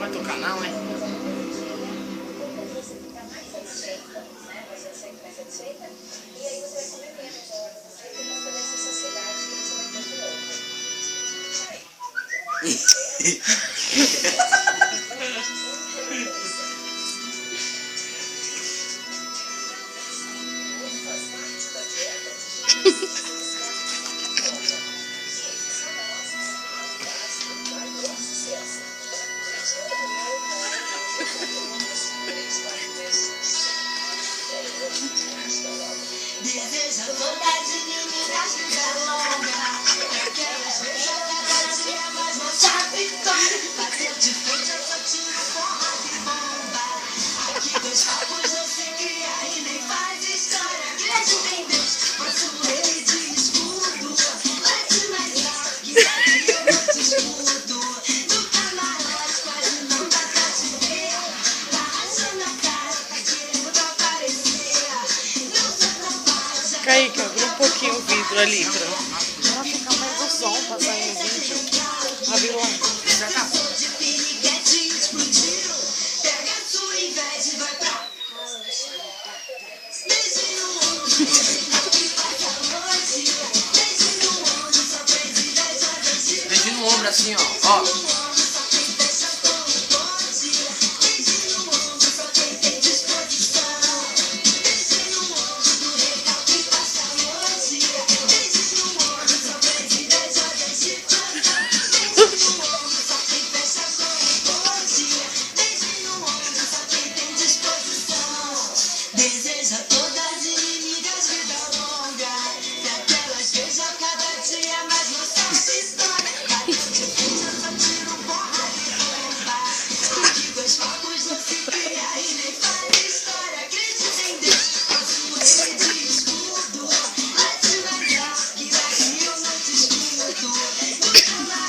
Vai tocar não, hein? Deseja vontade de me dar vida longa. Aquelas jogadas que é mais mostrar vitória. Bateu de frente, eu só tiro porra de bomba. Aqui dois copos não se cria e nem faz história. Acredita em Deus, posso ele de escudo. Bate mais alto que eu não te escudo. No camarote quase não dá pra te ver. Tá rachando a cara, tá querendo aparecer. Kaique, abre um pouquinho o vidro ali pra ficar mais o som pra sair no vídeo. Abre lá. Já tá. Beijinho no ombro assim, ó. Ó.